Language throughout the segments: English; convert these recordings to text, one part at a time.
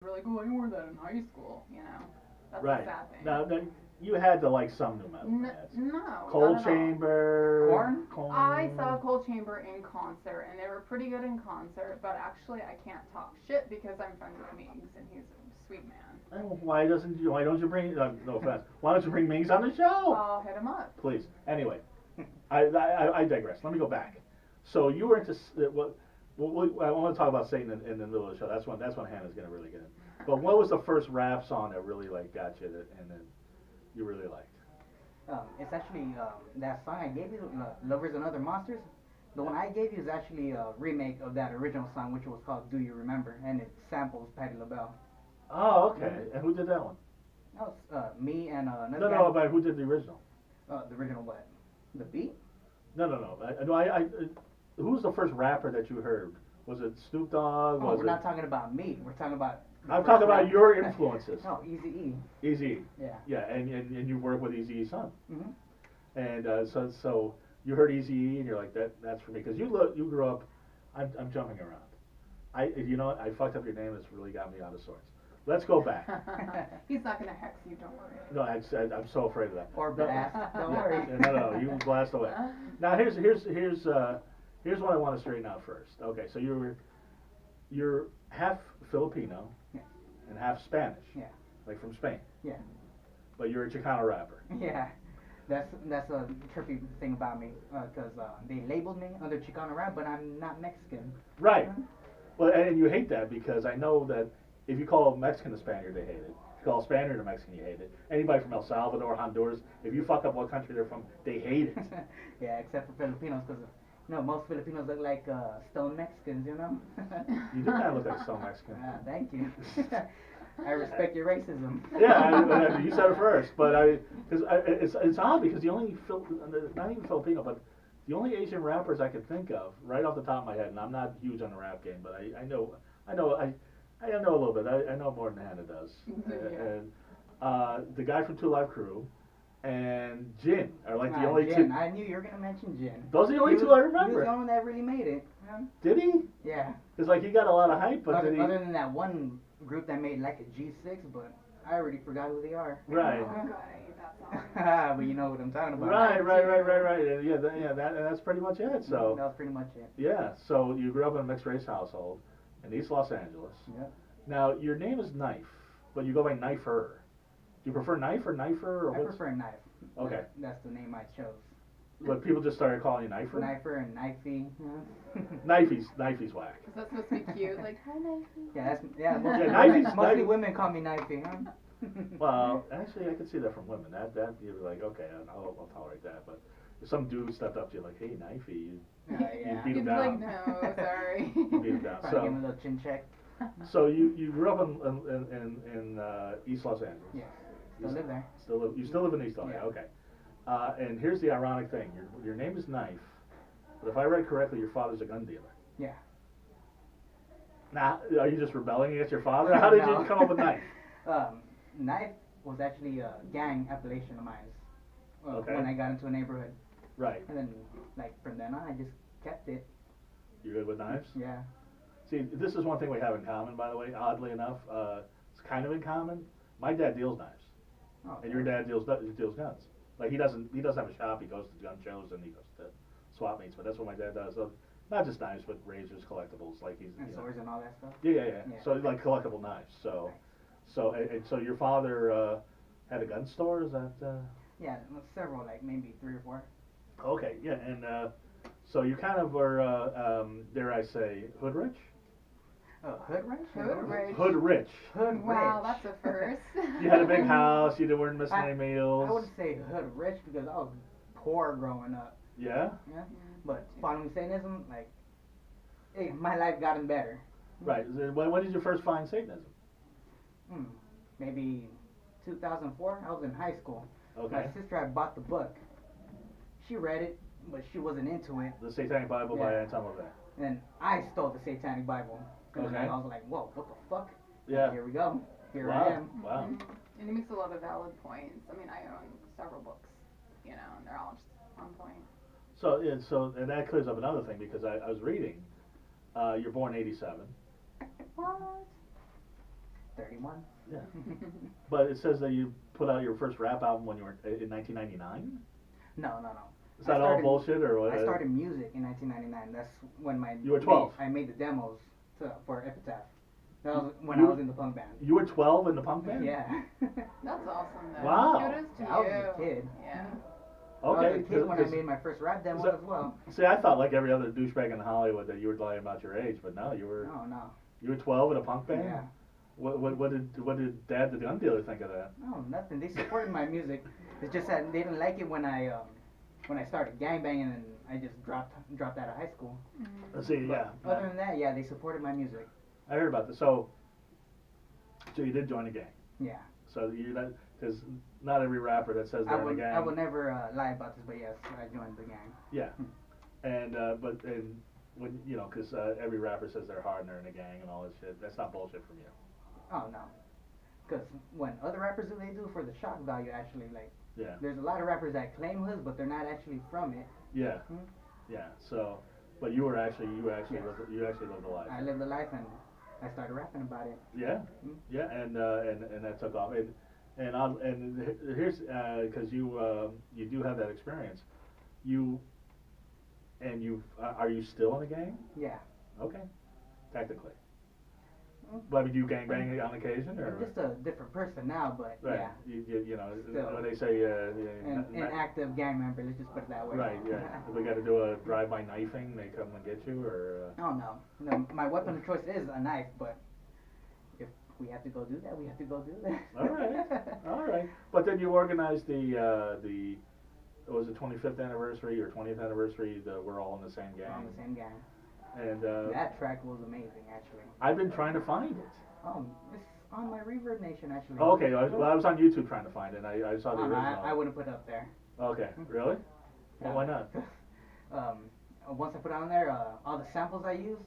We're like, oh, I wore that in high school, you know. That's a Right. sad thing. Now, you had to like some new metal No, bands. not Cold at all. Chamber. Corn? I saw Cold Chamber in concert, and they were pretty good in concert. But actually, I can't talk shit because I'm friends with Meeks, and he's a sweet man. Why don't you bring? No offense. Why don't you bring Mings on the show? I'll hit him up. Please. Anyway, I digress. Let me go back. So you were into what? I want to talk about Satan in the middle of the show. That's when Hannah's gonna really get in. But what was the first rap song that really like got you and then you really liked? It's actually that song I gave you, "Lovers and Other Monsters." The one I gave you is actually a remake of that original song, which was called "Do You Remember," and it samples Patti LaBelle. Oh, okay. And who did that one? That was me and another No, guy. but who did the original? The original what? The beat? No. Who was the first rapper that you heard? Was it Snoop Dogg? Oh, Was we're it? not talking about me. We're talking about. I'm talking about your influences. No, Easy E. Easy. Yeah. Yeah, and you work with Eazy-E's son. Mhm. And so you heard Eazy-E and you're like that's for me because you grew up. I'm jumping around. I fucked up your name. It's really got me out of sorts. Let's go back. He's not gonna hex you. Don't worry. No, I'm so afraid of that. Or blast. Don't worry. No, you blast away. Now here's what I want to straighten out first. Okay, so you're half Filipino Yeah. and half Spanish. Yeah. Like from Spain. Yeah. But you're a Chicano rapper. Yeah. That's a trippy thing about me, because they labeled me under Chicano rap, but I'm not Mexican. Right. Well, and you hate that because I know that if you call a Mexican a Spaniard, they hate it. If you call a Spaniard a Mexican, you hate it. Anybody from El Salvador, Honduras, if you fuck up what country they're from, they hate it. Yeah, except for Filipinos, because most Filipinos look like stone Mexicans, you know. You do kind of look like some Mexican. Thank you. I respect your racism. Yeah, you said it first, but it's odd because the only not even Filipino, but the only Asian rappers I could think of right off the top of my head, and I'm not huge on the rap game, but I know a little bit. I know more than Hannah does. Yeah. And the guy from Two Live Crew and Jin are like the only Jin. two. I knew you were gonna mention Jin. Those are the only two I remember. He was the only one that really made it. Did he? Yeah. It's like he got a lot of hype, but Other, did he? other than that one group that made like a G6, but I already forgot who they are. Right. Oh god, I hate that song. But you know what I'm talking about. Right. And that's pretty much it. So That was pretty much it. yeah, so you grew up in a mixed race household in East Los Angeles. Yeah. Now your name is Knife, but you go by Knifer. Do you prefer Knife or Knifer or I what's? prefer Knife. Okay. That's the name I chose. But people just started calling you Knifer. Knifer and Knifey. Knifey's whack. Is that supposed to be cute? Like, hi, Nike. Yeah, mostly, Yeah, Knifey's- mostly Knifey- women call me Knifey, huh? Well, actually, I could see that from women. That you'd be like, okay, I'll tolerate that. But if some dude stepped up to you like, hey, Knifey, you Yeah. beat him You'd be down. like, no, sorry. You beat him down. Probably give him a little chin check. So you grew up in East Los Angeles. Yeah. Still live there. You still live in East LA. Yeah. Okay. And here's the ironic thing: your name is Knife, but if I read correctly, your father's a gun dealer. Yeah. Now, are you just rebelling against your father? How did No. you come up with Knife? Knife was actually a gang appellation of mine. Okay. When I got into a neighborhood, Right. and then like from then on, I just kept it. You good with knives? Yeah. See, this is one thing we have in common, by the way. Oddly enough, it's kind of in common. My dad deals knives, Oh, and your dad deals guns. Like he doesn't have a shop. He goes to gun shows and he goes to swap meets. But that's what my dad does. So not just knives, but razors, collectibles. Like he's and swords and all that stuff. Yeah. Yeah. So like collectible knives. So, so your father had a gun store. Is that? Yeah, several, like maybe 3 or 4. Okay. Yeah. And so you kind of were, dare I say, hood rich? Hood rich? Hood rich. Hood rich. Hood Wow, rich. that's a first. You had a big house. You weren't missing any meals. I wouldn't say hood rich because I was poor growing up. Yeah. Yeah. But following Satanism, like, hey, my life gotten better. Right. When did you first find Satanism? Maybe 2004. I was in high school. Okay. My sister had bought the book. She read it, but she wasn't into it. The Satanic Bible by Yeah. Anton LaVey. And then I stole the Satanic Bible. Okay. I was like, whoa, what the fuck? Yeah. Here we go. Here Wow. I am. Wow. And he makes a lot of valid points. I mean, I own several books, you know, and they're all just on point. So and that clears up another thing because I was reading. You're born '87. What? 31. Yeah. But it says that you put out your first rap album when you were in 1999. No. Is that all bullshit or what? I started music in 1999. That's when You were 12. I made the demos for Epitaph. That was when You- I was in the punk band. You were 12 in the punk band? Yeah. That's awesome, though. Wow. Kudos to I was you. a kid. Yeah. I was Okay. a kid when I made my first rap demo so- as well. See, I thought like every other douchebag in Hollywood that you were lying about your age, but no, you were. No. You were 12 in a punk band. Yeah. What did Dad the gun dealer think of that? No, nothing. They supported my music. It's just that they didn't like it when I started gangbanging and I just dropped out of high school. Let's see, yeah. Other than that, yeah, they supported my music. I heard about this. So you did join a gang. Yeah. So you not because not every rapper that says they're in a gang. I would never lie about this, but yes, I joined the gang. Yeah. And when you know, because every rapper says they're hard and they're in a gang and all this shit. That's not bullshit from you. Oh no. Because when other rappers do, they do it for the shock value. Actually, like Yeah. there's a lot of rappers that claim hoods, but they're not actually from it. Yeah. Hmm? Yeah. So, but you actually Yes. lived a life. I lived a life and I started rapping about it. Yeah. Hmm? Yeah. And that took off. And here's because you do have that experience. Are you still in a gang? Yeah. Okay. Technically. Mm. But I mean, do you gangbang on occasion, or? I'm just a different person now, but Right. yeah. You know, Still. when they say An active gang member, let's just put it that way. right, yeah. If we got to do a drive-by knifing, they come and get you, or? Oh no, my weapon of choice is a knife, but if we have to go do that, we have to go do that. All right. But then you organized was it 25th anniversary or 20th anniversary? We're all in the same gang. On the same gang. And That track was amazing, actually. I've been trying to find it. It's on my Reverb Nation, actually. Oh, okay, I was on YouTube trying to find it. And I saw the Oh, no, original. I wouldn't put it up there. Okay, really? Well, why not? Once I put it on there, all the samples I used,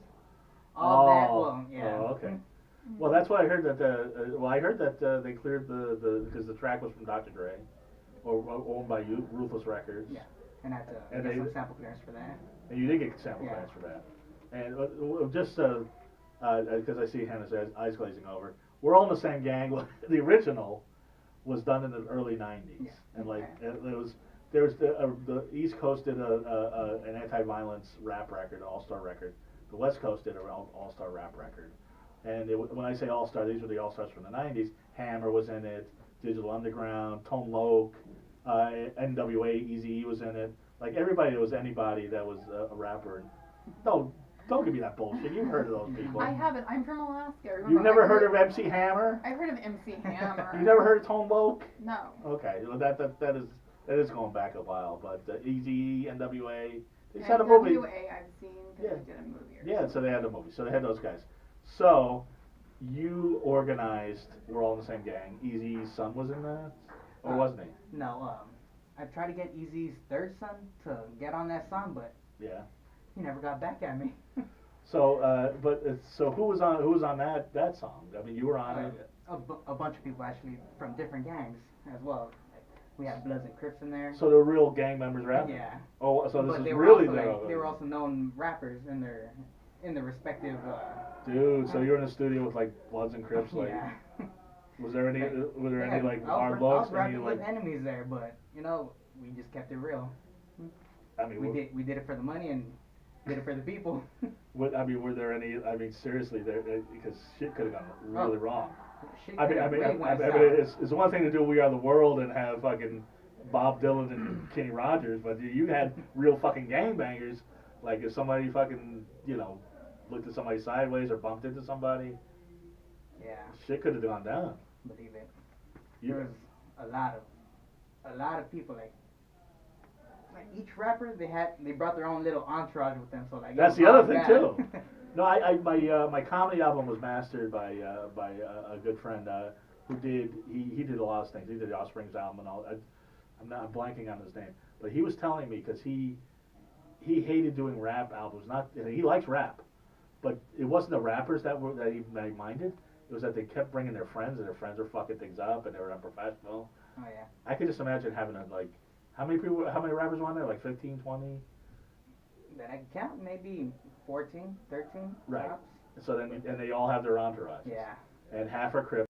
all that, well, yeah. Oh, okay. Well, that's why I heard that. I heard that they cleared because the track was from Dr. Dre, or owned by Ruthless Records. Yeah, and I had to And get they- some sample clearance for that. And you did get sample Yeah. clearance for that. And just because I see Hannah's eyes glazing over, we're all in the same gang. The original was done in the early '90s, Yeah. and like Okay. there was the East Coast did an anti-violence rap record, an all-star record. The West Coast did an all-star rap record. And when I say all-star, these were the all-stars from the '90s. Hammer was in it, Digital Underground, Tone Loc, NWA, Eazy-E was in it. Like everybody that was anybody that was a rapper. Don't give me that bullshit. You've heard of those people. I haven't. I'm from Alaska. Remember, You've never I've heard of MC Hammer? I've heard of MC Hammer. You never heard of Tone Loc? No. Okay, well that is going back a while. But Eazy-E, NWA, they just had a movie. NWA I've seen because they did a movie. Yeah, so they had a movie. So they had those guys. So you organized. We're all in the same gang. Eazy's son was in that, or wasn't he? No, I tried to get Eazy's third son to get on that song, but Yeah. he never got back at me. So, so who was on that song? I mean, you were on it. A bunch of people actually from different gangs as well. Like, we had Bloods and Crips in there. So they're real gang members rapping. Yeah. Oh, so this But is they were really also, they were also known rappers in their respective. Dude, so you're in the studio with like Bloods and Crips, like. Yeah. Was there any Yeah, like I hard was looks? Any rapping like? with enemies there, but we just kept it real. I mean, We did it for the money and did it for the people. were there any? I mean, seriously, because shit could have gone really wrong. Shit I mean, could've really went south. it's one thing to do We Are the World and have fucking Bob Dylan and Kenny Rogers, but you had real fucking gangbangers. Like if somebody fucking looked at somebody sideways or bumped into somebody, Yeah, shit could have gone down. believe it. There was a lot of people like each rapper they brought their own little entourage with them. So like That's it the was other all thing bad. too. No, my comedy album was mastered by a good friend who he did a lot of things. He did the Offspring's album and all. I'm blanking on his name, but he was telling me because he hated doing rap albums. He likes rap, but it wasn't the rappers that he minded. It was that they kept bringing their friends and their friends were fucking things up and they were unprofessional. Oh yeah. I could just imagine having how many rappers were on there? Like 15, 20? That I can count, maybe 14, 13. Right. Tops. So then, and they all have their entourage. Yeah. And half are Crips.